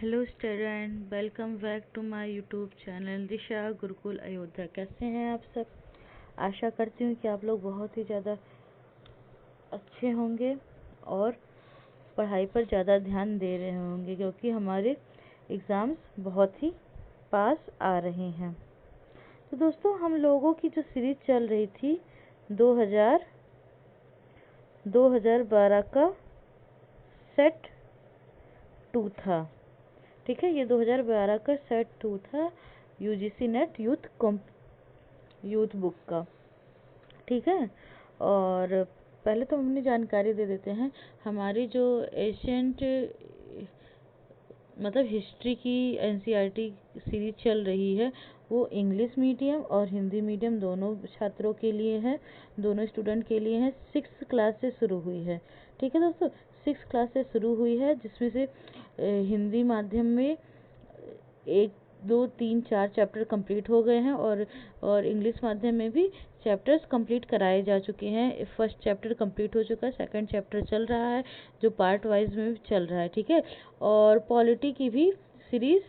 Hello student, welcome back to my YouTube channel Disha Gurukul Ayodhya. कैसे हैं आप सब? आशा करती हूँ कि आप लोग बहुत ही ज़्यादा अच्छे होंगे और पढ़ाई पर ज़्यादा ध्यान दे रहे होंगे, क्योंकि हमारे एग्ज़ाम्स बहुत ही पास आ रहे हैं। तो दोस्तों, हम लोगों की जो सीरीज चल रही थी 2012 का सेट 2 था। ठीक है, ये 2012 का सेट 2 था यूजीसी नेट यूथ बुक का। ठीक है, और पहले तो हमने जानकारी दे देते हैं। हमारी जो एशियंट मतलब हिस्ट्री की एनसीईआरटी सीरीज चल रही है, वो इंग्लिश मीडियम और हिंदी मीडियम दोनों छात्रों के लिए है, दोनों स्टूडेंट के लिए है। 6 क्लास से शुरू हुई है। ठीक है दोस्तों, 6 क्लास से शुरू हुई है, जिसमें से हिंदी माध्यम में 1 2 3 4 चैप्टर कंप्लीट हो गए हैं और इंग्लिश माध्यम में भी चैप्टर्स कंप्लीट कराए जा चुके हैं। फर्स्ट चैप्टर कंप्लीट हो चुका है, सेकंड चैप्टर चल रहा है, जो पार्ट वाइज में चल रहा है। ठीक है, और पॉलिटी की भी सीरीज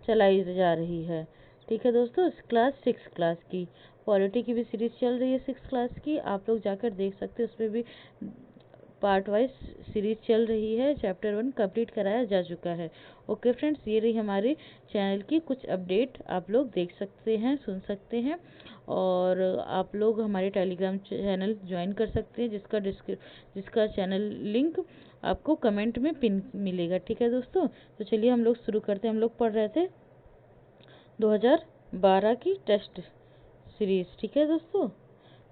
चलाई जा रही है। ठीक है दोस्तों, क्लास 6 क्लास की पॉलिटी की भी सीरीज चल रही है 6 क्लास की। आप लोग जाकर देख सकते हैं, उसमें भी पार्ट वाइज सीरीज चल रही है। चैप्टर 1 कंप्लीट कराया जा चुका है। ओके फ्रेंड्स, ये रही हमारे चैनल की कुछ अपडेट, आप लोग देख सकते हैं, सुन सकते हैं, और आप लोग हमारे टेलीग्राम चैनल ज्वाइन कर सकते हैं, जिसका चैनल लिंक आपको कमेंट में पिन मिलेगा। ठीक है दोस्तों, तो चलिए हम लोग शुरू करते हैं। हम लोग पढ़ रहे थे 2012 की टेस्ट सीरीज। ठीक है दोस्तों,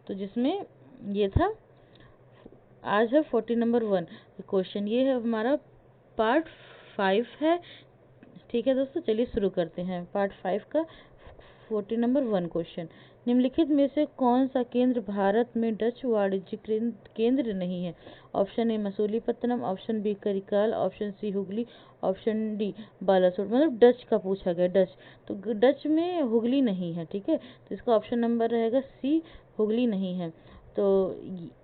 तो जिसमें ये था, आज है 40 नंबर 1 क्वेश्चन। ये है हमारा पार्ट 5 है। ठीक है दोस्तों, चलिए शुरू करते हैं पार्ट 5 का 40 नंबर 1 क्वेश्चन। निम्नलिखित में से कौन सा केंद्र भारत में डच वाणिज्य केंद्र नहीं है? Option A Masulipatnam, option B Karikal, option C Hooghly, option D Balasore. मतलब डच का पूछा गया, डच, तो डच में हुगली नहीं है। ठीक है, तो इसका ऑप्शन नंबर रहेगा सी, हुगली नहीं है। तो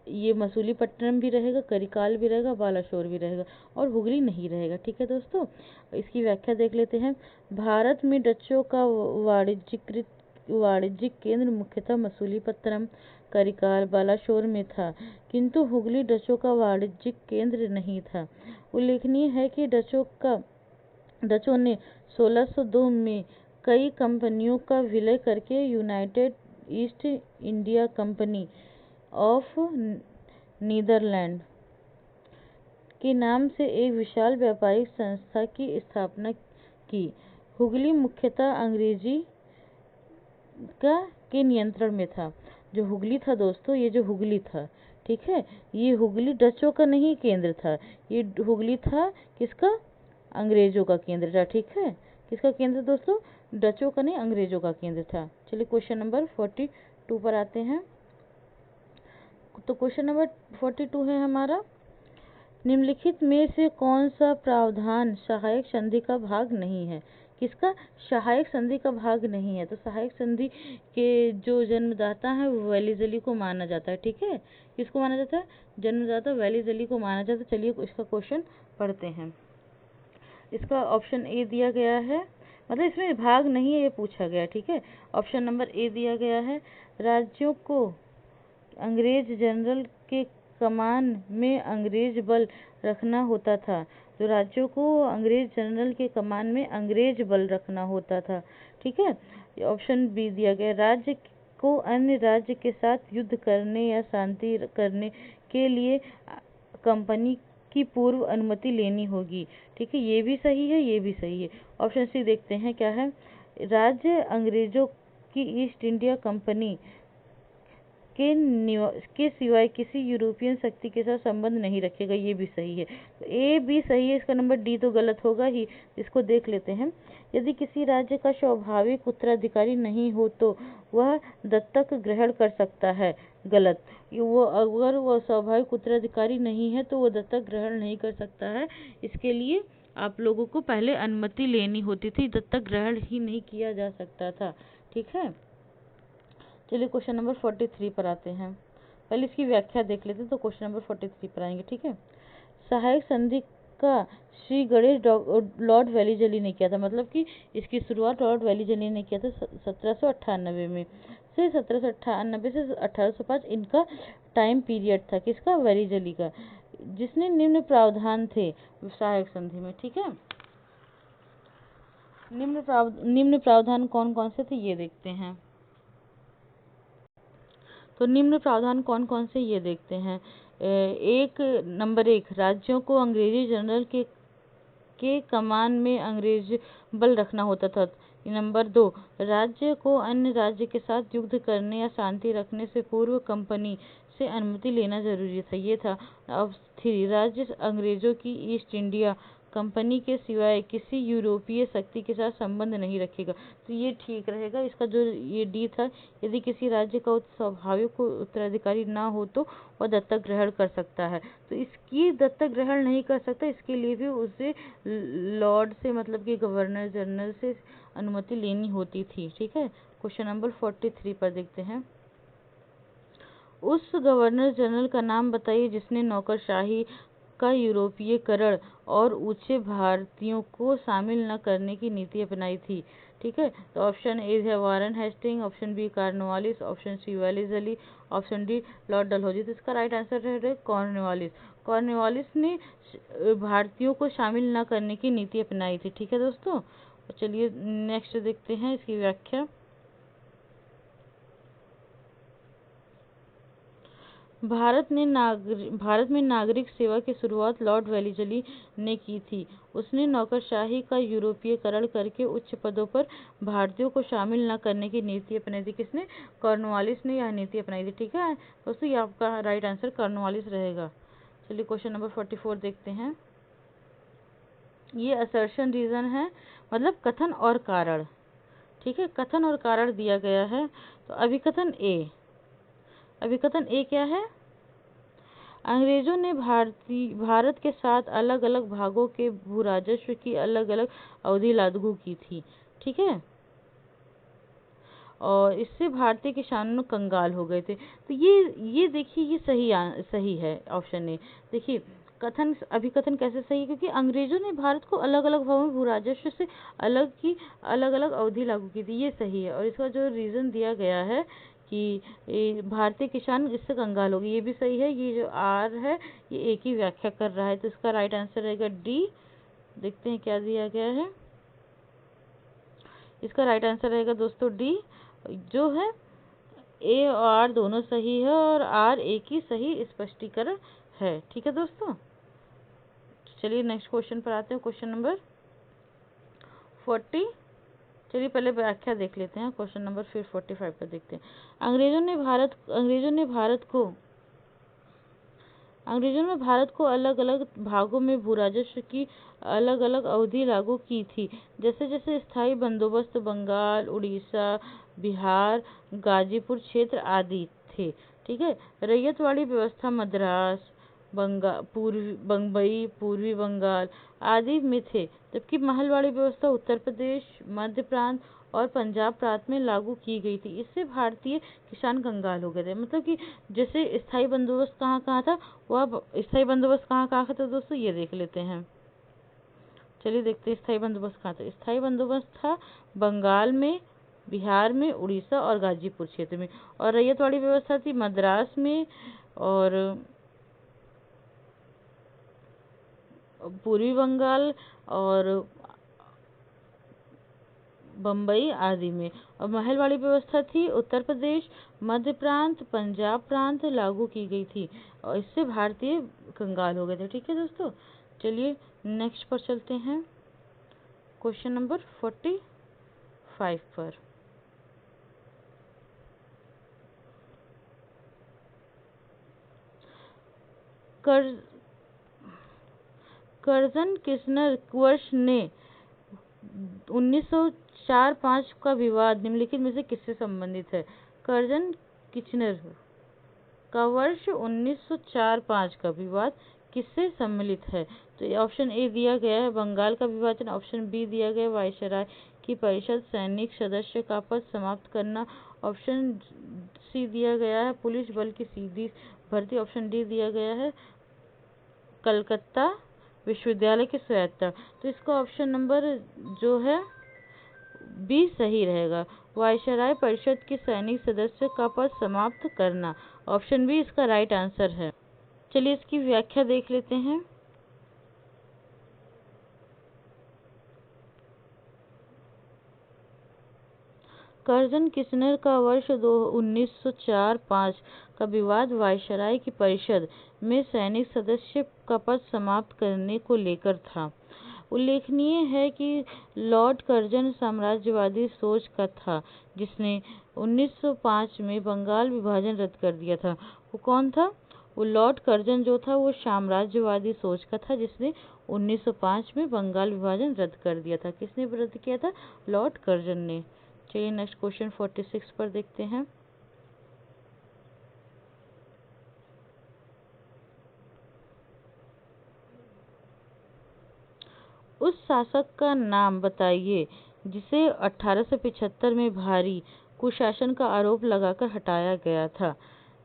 ये मसूलीपट्टनम भी रहेगा, करिकाल भी रहेगा, बालासोर भी रहेगा, और हुगली नहीं रहेगा। ठीक है दोस्तों, इसकी व्याख्या देख लेते हैं। भारत में डचों का वाणिज्यिक केंद्र मुख्यतः मसूलीपट्टनम, करिकाल, बालासोर में था, किंतु हुगली डचों का वाणिज्यिक केंद्र नहीं था। उल्लेखनीय है कि डचों ने 1602 में कई कंपनियों का विलय करके United East India Company of Netherland के नाम से एक विशाल व्यापारिक संस्था की स्थापना की। हुगली मुख्यतः अंग्रेजी के नियंत्रण में था। जो हुगली था दोस्तों, ये जो हुगली था, ठीक है, ये हुगली डचों का नहीं केंद्र था। ये हुगली था किसका? अंग्रेजों का केंद्र था। ठीक है, किसका केंद्र दोस्तों? डचों का नहीं, अंग्रेजों का केंद्र था। चलिए क्वेश्चन नंबर 42 पर आते हैं। तो क्वेश्चन नंबर 42 है हमारा, निम्नलिखित में से कौन सा प्रावधान सहायक संधि का भाग नहीं है? किसका सहायक संधि का भाग नहीं है? तो सहायक संधि के जो जन्मदाता है वो वेलीजली को माना जाता है। ठीक है, किसको माना जाता है? जन्मदाता वेलीजली को माना जाता है। चलिए इसका क्वेश्चन पढ़ते हैं। इसका ऑप्शन ए दिया गया है, मतलब इसमें भाग नहीं है, ये पूछा गया। ठीक है, ऑप्शन नंबर ए दिया गया है, राज्यों को अंग्रेज जनरल के कमान में अंग्रेज बल रखना होता था। तो राज्यों को अंग्रेज जनरल के कमान में अंग्रेज बल रखना होता था। ठीक है, ऑप्शन बी दिया गया, राज्य को अन्य राज्य के साथ युद्ध करने या शांति करने के लिए कंपनी की पूर्व अनुमति लेनी होगी। ठीक है, ये भी सही है, ये भी सही है। ऑप्शन सी देखते हैं क्या है, राज्य अंग्रेजों की ईस्ट इंडिया कंपनी के सिवाय किसी यूरोपियन शक्ति के साथ संबंध नहीं रखेगा। ये भी सही है, तो ए भी सही है। इसका नंबर डी तो गलत होगा ही। इसको देख लेते हैं। यदि किसी राज्य का स्वाभाविक उत्तराधिकारी नहीं हो तो वह दत्तक ग्रहण कर सकता है। गलत, वो अगर वो स्वाभाविक उत्तराधिकारी नहीं है तो वो दत्तक ग्रहण नहीं कर सकता है। इसके लिए आप लोगों को पहले अनुमति लेनी होती थी, दत्तक ग्रहण ही नहीं किया जा सकता था। ठीक है, चलिए क्वेश्चन नंबर 43 पर आते हैं। पहले इसकी व्याख्या देख लेते हैं, तो क्वेश्चन नंबर 43 पर आएंगे। ठीक है, सहायक संधि का श्री गणेश लॉर्ड वेलीजली ने किया था। मतलब कि इसकी शुरुआत लॉर्ड वेलीजली ने किया था 1798 में। से 1798 से 1805 इनका टाइम पीरियड था, किसका, वेलीजली का, जिसने निम्न प्रावधान थे सहायक संधि में। ठीक है, निम्न प्रावधान कौन कौन से थे ये देखते हैं। तो निम्न प्रावधान कौन कौन से ये देखते हैं। नंबर 1, राज्यों को अंग्रेजी जनरल के कमान में अंग्रेज बल रखना होता था। नंबर 2, राज्य को अन्य राज्य के साथ युद्ध करने या शांति रखने से पूर्व कंपनी से अनुमति लेना जरूरी था, ये था। अब 3, राज्य अंग्रेजों की ईस्ट इंडिया कंपनी के सिवाय किसी यूरोपीय शक्ति के साथ संबंध नहीं रखेगा। तो ये ठीक रहेगा। इसका जो ये डी था, यदि किसी राज्य का स्वाभाविक उत्तराधिकारी ना हो तो वह दत्तक ग्रहण कर सकता है। तो इसकी दत्तक ग्रहण नहीं कर सकता, इसके लिए भी उसे लॉर्ड से, मतलब कि गवर्नर जनरल से अनुमति लेनी होती थी। ठीक है, क्वेश्चन नंबर 43 पर देखते हैं। उस गवर्नर जनरल का नाम बताइए जिसने नौकरशाही का यूरोपीयकरण और ऊंचे भारतीयों को शामिल न करने की नीति अपनाई थी। ठीक है, तो ऑप्शन ए है Warren Hastings, option B Cornwallis, option C Wellesley, option D Lord Dalhousie. तो इसका राइट आंसर है कॉर्नवालिस। कॉर्नवालिस ने भारतीयों को शामिल न करने की नीति अपनाई थी। ठीक है दोस्तों, चलिए नेक्स्ट देखते हैं इसकी व्याख्या। भारत में नागरिक सेवा की शुरुआत लॉर्ड वेलीजली ने की थी। उसने नौकरशाही का यूरोपीयकरण करके उच्च पदों पर भारतीयों को शामिल न करने की नीति अपनाई थी। किसने, कॉर्नवालिस ने यह नीति अपनाई थी। ठीक है दोस्तों, ये आपका राइट आंसर कॉर्नवालिस रहेगा। चलिए क्वेश्चन नंबर 44 देखते हैं। ये असर्शन रीजन है, मतलब कथन और कारण। ठीक है, कथन और कारण दिया गया है। तो अभिकथन ए क्या है, अंग्रेजों ने भारत के 7 अलग अलग भागों के भूराजस्व की अलग अलग अवधि लागू की थी। ठीक है, और इससे भारतीय किसान कंगाल हो गए थे। तो ये देखिए, ये सही है ऑप्शन ए। देखिए अभिकथन कैसे सही है, क्योंकि अंग्रेजों ने भारत को अलग अलग भागों में भूराजस्व से अलग अलग अवधि लागू की थी, ये सही है। और इसका जो रीजन दिया गया है कि भारतीय किसान इससे कंगाल हो गए, ये भी सही है। ये जो आर है ये एक ही व्याख्या कर रहा है, तो इसका राइट आंसर रहेगा डी। देखते हैं क्या दिया गया है। इसका राइट आंसर रहेगा दोस्तों डी, जो है ए और आर दोनों सही है, और आर एक ही सही स्पष्टीकरण है। ठीक है दोस्तों, चलिए नेक्स्ट क्वेश्चन पर आते हैं। Question number 40। चलिए पहले व्याख्या देख लेते हैं, क्वेश्चन नंबर फिर 45 पर देखते हैं। अंग्रेजों ने भारत को अलग अलग भागों में भूराजस्व की अलग अलग अवधि लागू की थी। जैसे जैसे स्थायी बंदोबस्त बंगाल, उड़ीसा, बिहार, गाजीपुर क्षेत्र आदि थे। ठीक है, रैयतवाड़ी व्यवस्था मद्रास, बम्बई, पूर्वी बंगाल आदि में थे, जबकि महलवाड़ी व्यवस्था उत्तर प्रदेश, मध्य प्रांत और पंजाब प्रांत में लागू की गई थी। इससे भारतीय किसान कंगाल हो गए थे। मतलब कि जैसे स्थायी बंदोबस्त कहाँ कहाँ था, वह स्थायी बंदोबस्त कहाँ कहाँ था दोस्तों, ये देख लेते हैं। चलिए देखते हैं स्थायी बंदोबस्त कहाँ था। स्थायी बंदोबस्त था बंगाल में, बिहार में, उड़ीसा और गाजीपुर क्षेत्र में। और रैयतवाड़ी व्यवस्था थी मद्रास में और पूर्वी बंगाल और बम्बई आदि में। और महलवाड़ी व्यवस्था थी उत्तर प्रदेश, मध्य प्रांत, पंजाब प्रांत लागू की गई थी, और इससे भारतीय कंगाल हो गए थे। ठीक है दोस्तों, चलिए नेक्स्ट पर चलते हैं, क्वेश्चन नंबर 45 पर। कर्जन किशनर वर्ष ने 1904-5 का विवाद निम्नलिखित में से किससे संबंधित है। कर्जन किचनर का वर्ष 1904-5 का विवाद किससे सम्मिलित है। तो ऑप्शन ए दिया गया है बंगाल का विभाजन, ऑप्शन बी दिया गया है वायसराय की परिषद सैनिक सदस्य का पद समाप्त करना, ऑप्शन सी दिया गया है पुलिस बल की सीधी भर्ती, ऑप्शन डी दिया गया है कलकत्ता विश्वविद्यालय की स्वायत्तता। तो इसका ऑप्शन नंबर जो है बी सही रहेगा। वायसराय परिषद की सैनिक सदस्य का पद समाप्त करना, ऑप्शन बी इसका राइट आंसर है। चलिए इसकी व्याख्या देख लेते हैं। कर्जन किशनर का वर्ष 1904-5 का विवाद वायसराय की परिषद में सैनिक सदस्य का पद समाप्त करने को लेकर था। उल्लेखनीय है कि लॉर्ड कर्जन साम्राज्यवादी सोच का था, जिसने 1905 में बंगाल विभाजन रद्द कर दिया था। वो कौन था? वो लॉर्ड कर्जन जो था वो साम्राज्यवादी सोच का था, जिसने 1905 में बंगाल विभाजन रद्द कर दिया था। किसने रद्द किया था? लॉर्ड कर्जन ने। चलिए नेक्स्ट क्वेश्चन 46 पर देखते हैं। उस शासक का नाम बताइए जिसे 1875 में भारी कुशासन का आरोप लगाकर हटाया गया था।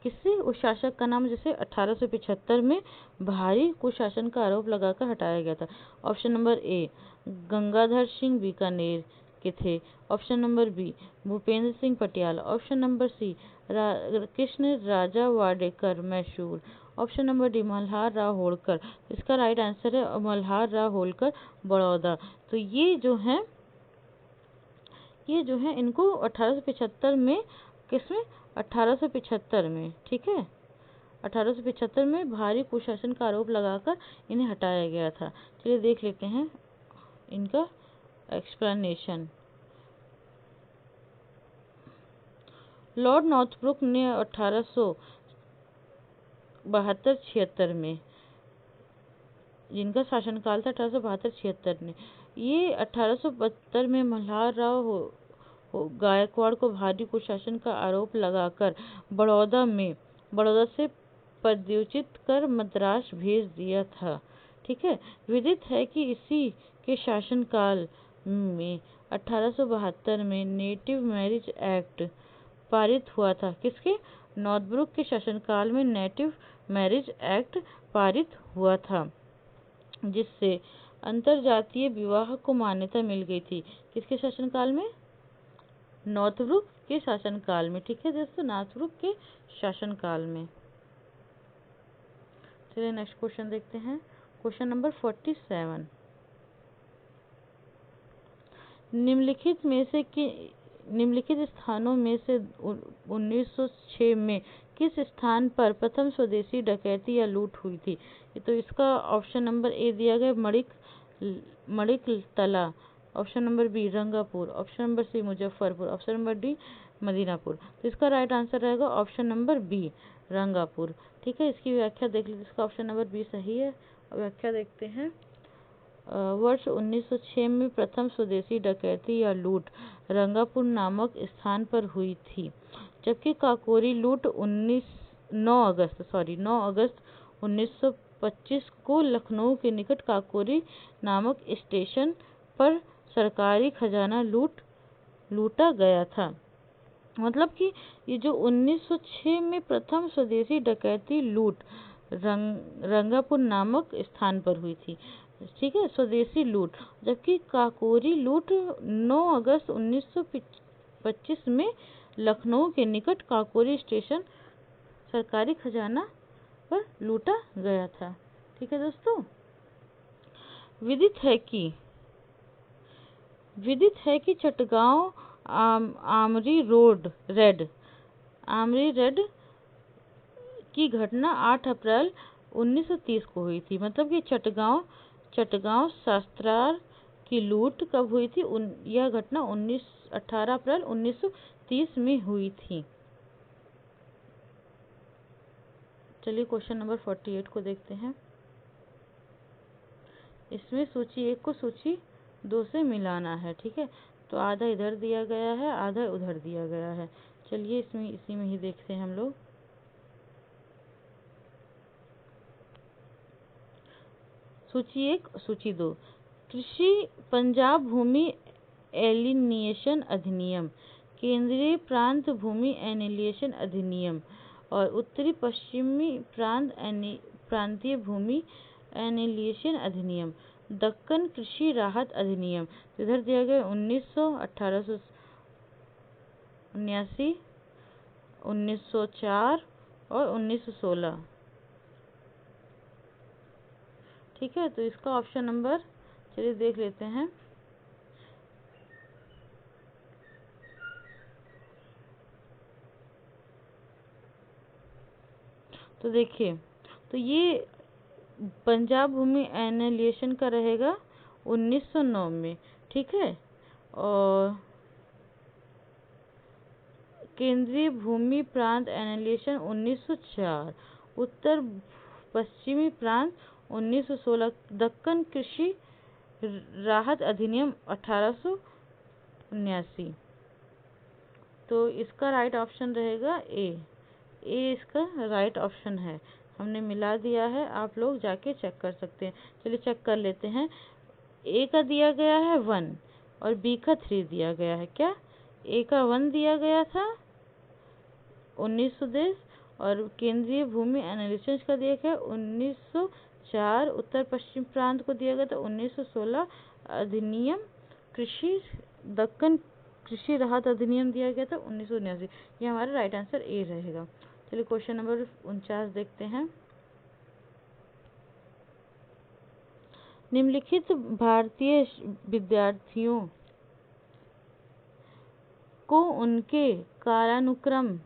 किससे? उस शासक का नाम जिसे 1875 में भारी कुशासन का आरोप लगाकर हटाया गया था। Option number A Gangadhar Singh Bikaner के थे। Option number B Bhupendra Singh Patiala. Option number C Krishna Raja Wadeyar Mysore. Option number D Malhar Rao Holkar. इसका राइट आंसर है मल्हार राव होलकर बड़ौदा। तो ये जो है इनको 1875 में, किसमें? 1875 में, ठीक है, 1875 में भारी कुशासन का आरोप लगाकर इन्हें हटाया गया था। चलिए देख लेते हैं इनका एक्सप्लेनेशन। लॉर्ड नॉर्थब्रुक ने 1872-76 में, जिनका शासनकाल था 1872-76 में, ये 1872 में मल्हार राव गायकवाड़ को भारी कुशासन का आरोप लगाकर बड़ौदा से पदच्युत कर मद्रास भेज दिया था। ठीक है। विदित है कि इसी के शासनकाल में 1872 में नेटिव मैरिज एक्ट पारित हुआ था। किसके? नॉर्थब्रुक के शासनकाल में नेटिव मैरिज एक्ट पारित हुआ था, जिससे अंतरजातीय विवाह को मान्यता मिल गई थी। किसके शासनकाल में? नॉर्थब्रुक के शासनकाल में। ठीक है दोस्तों, नॉर्थब्रुक के शासनकाल में। चलिए नेक्स्ट क्वेश्चन देखते हैं। Question number 47। निम्नलिखित स्थानों में से 1906 में किस स्थान पर प्रथम स्वदेशी डकैती या लूट हुई थी? तो इसका ऑप्शन नंबर ए दिया गया Maniktala. Option number B Rangapur. Option number C Muzaffarpur. Option number D Madinapur. तो इसका राइट आंसर रहेगा ऑप्शन नंबर बी रंगापुर। ठीक है, इसकी व्याख्या देख लीजिए। इसका ऑप्शन नंबर बी सही है। व्याख्या देखते हैं। वर्ष 1906 में प्रथम स्वदेशी डकैती या लूट रंगापुर नामक स्थान पर हुई थी, जबकि काकोरी लूट 9 अगस्त 1925 को लखनऊ के निकट काकोरी नामक स्टेशन पर सरकारी खजाना लूटा गया था। मतलब कि ये जो 1906 में प्रथम स्वदेशी डकैती लूट रंगापुर नामक स्थान पर हुई थी। ठीक है, स्वदेशी लूट, जबकि काकोरी लूट 9 अगस्त 1925 में लखनऊ के निकट काकोरी स्टेशन सरकारी खजाना पर लूटा गया था। ठीक है दोस्तों, विदित है कि चटगांव आमरी रेड की घटना 8 अप्रैल 1930 को हुई थी। मतलब कि चटगांव शस्त्रार की लूट कब हुई थी? यह घटना 18 अप्रैल 1930 में हुई थी। चलिए क्वेश्चन नंबर 48 को देखते हैं। इसमें सूची 1 को सूची 2 से मिलाना है। ठीक है, तो आधा इधर दिया गया है, आधा उधर दिया गया है। चलिए इसी में ही देखते हैं हम लोग। सूची 1 सूची 2। कृषि पंजाब भूमि एलिनिएशन अधिनियम, केंद्रीय प्रांत भूमि एलिनिएशन अधिनियम और उत्तरी पश्चिमी प्रांतीय भूमि एनिलिएशन अधिनियम, दक्कन कृषि राहत अधिनियम। तो इधर दिया गया 1900, 1879, 1904 और 1916। ठीक है, तो इसका ऑप्शन नंबर चलिए देख लेते हैं। तो देखिए, तो ये पंजाब भूमि एनिलिएशन का रहेगा 1909 में। ठीक है, और केंद्रीय भूमि प्रांत एनिलिएशन 1904, उत्तर पश्चिमी प्रांत 1916, दक्कन कृषि राहत अधिनियम 1879। तो इसका राइट ऑप्शन रहेगा ए इसका राइट ऑप्शन है। हमने मिला दिया है, आप लोग जाके चेक कर सकते हैं। चलिए चेक कर लेते हैं। ए का दिया गया है 1 और बी का 3 दिया गया है। क्या ए का 1 दिया गया था 1910 और केंद्रीय भूमि एनालिसिस का दिया गया 1904, उत्तर पश्चिम प्रांत को दिया गया था 1916, अधिनियम कृषि दक्कन कृषि राहत अधिनियम दिया गया था 1979। ये हमारा राइट आंसर ए रहेगा। चलिए क्वेश्चन नंबर 49 देखते हैं। निम्नलिखित भारतीय विद्यार्थियों को उनके कालानुक्रम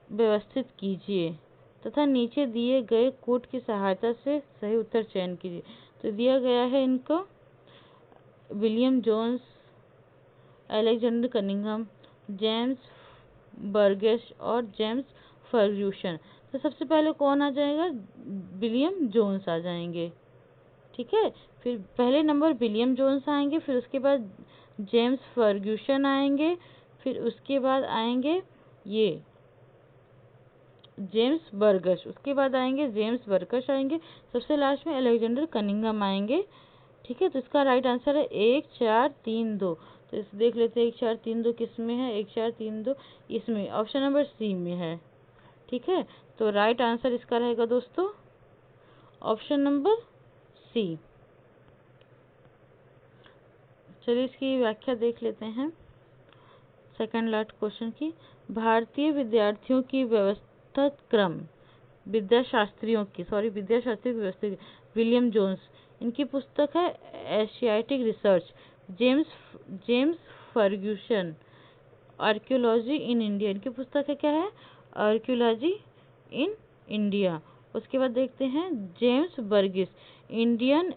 व्यवस्थित कीजिए तथा नीचे दिए गए कोड की सहायता से सही उत्तर चयन कीजिए। तो दिया गया है इनको William Jones, Alexander Cunningham, James Burgess और जेम्स फर्ग्यूसन। तो सबसे पहले कौन आ जाएगा? विलियम जोन्स आ जाएंगे। ठीक है, फिर पहले नंबर विलियम जोन्स आएंगे, फिर उसके बाद जेम्स फर्ग्यूसन आएंगे, फिर उसके बाद आएंगे ये जेम्स बर्गस, उसके बाद आएंगे जेम्स बर्गस आएंगे, सबसे लास्ट में अलेक्जेंडर कनिंघम आएंगे। ठीक है, तो इसका राइट आंसर है 1 4 3 2। तो इस देख लेते हैं 1 4 3 2 किस में है? 1 4 3 2 इसमें, ऑप्शन नंबर सी में है। ठीक है, तो राइट आंसर इसका रहेगा दोस्तों ऑप्शन नंबर सी। चलिए इसकी व्याख्या देख लेते हैं सेकंड लास्ट क्वेश्चन की। भारतीय विद्यार्थियों की व्यवस्था क्रम विद्याशास्त्रियों की व्यवस्था विलियम जोन्स, इनकी पुस्तक है Asiatic research. James Fergusson, archaeology in India, इनकी पुस्तक है क्या है? Archaeology in India. उसके बाद देखते हैं James Burgess, Indian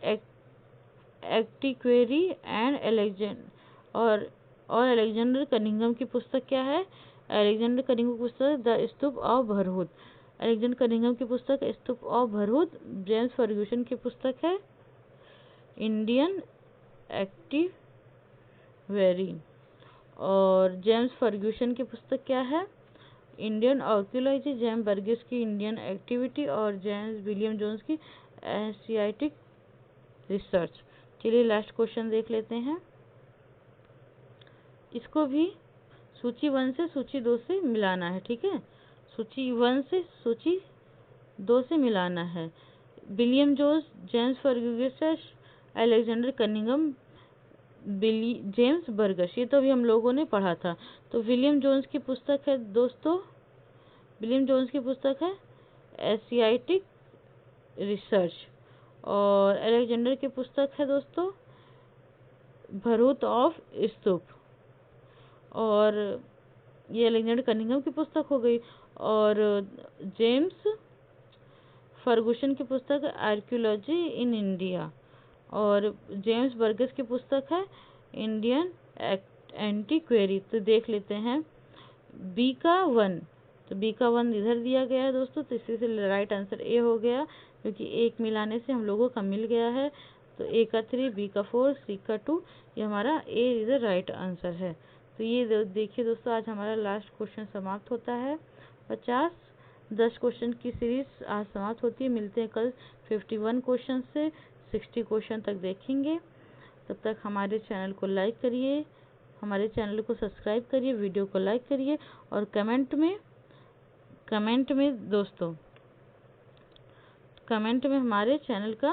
antiquary and और अलेक्जेंडर कनिंघम की पुस्तक क्या है? अलेक्जेंडर कनिंघम की पुस्तक the stupa of Bharhut, Alexander Cunningham की पुस्तक stupa of Bharhut. James Fergusson की पुस्तक है इंडियन एंटीक्वेरी और जेम्स फर्ग्यूसन की पुस्तक क्या है? Indian archaeology. जेम्स बर्गिस की इंडियन एक्टिविटी और जेम्स विलियम जोन्स की एशियाटिक रिसर्च। चलिए लास्ट क्वेश्चन देख लेते हैं। इसको भी सूची 1 से सूची 2 से मिलाना है। ठीक है, सूची 1 से सूची 2 से मिलाना है। William Jones, James Fergusson, Alexander Cunningham, James Burgess, ये तो अभी हम लोगों ने पढ़ा था। तो विलियम जोन्स की पुस्तक है दोस्तों, विलियम जोन्स की पुस्तक है एशियाटिक रिसर्च और अलेक्जेंडर की पुस्तक है दोस्तों भरूत ऑफ स्तूप, और ये अलेक्जेंडर कनिंघम की पुस्तक हो गई। और जेम्स फर्गूसन की पुस्तक है आर्कियोलॉजी इन इंडिया और जेम्स बर्गस की पुस्तक है इंडियन एंटीक्वेरी। तो देख लेते हैं बी का 1, तो बी का 1 इधर दिया गया है दोस्तों, तो इसी से राइट आंसर ए हो गया, क्योंकि एक मिलाने से हम लोगों का मिल गया है। तो ए का 3, बी का 4, सी का 2, ये हमारा ए इधर राइट आंसर है। तो ये देखिए दोस्तों, आज हमारा लास्ट क्वेश्चन समाप्त होता है। 10 क्वेश्चन की सीरीज आज समाप्त होती है। मिलते हैं कल 51 क्वेश्चन से 60 क्वेश्चन तक देखेंगे। तब तक हमारे चैनल को लाइक करिए, हमारे चैनल को सब्सक्राइब करिए, वीडियो को लाइक करिए और कमेंट में दोस्तों कमेंट में हमारे चैनल का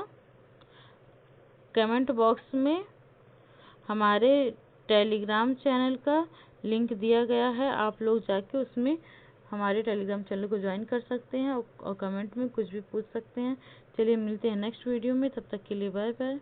कमेंट बॉक्स में हमारे टेलीग्राम चैनल का लिंक दिया गया है। आप लोग जाके उसमें हमारे टेलीग्राम चैनल को ज्वाइन कर सकते हैं और कमेंट में कुछ भी पूछ सकते हैं। चलिए मिलते हैं नेक्स्ट वीडियो में, तब तक के लिए बाय बाय।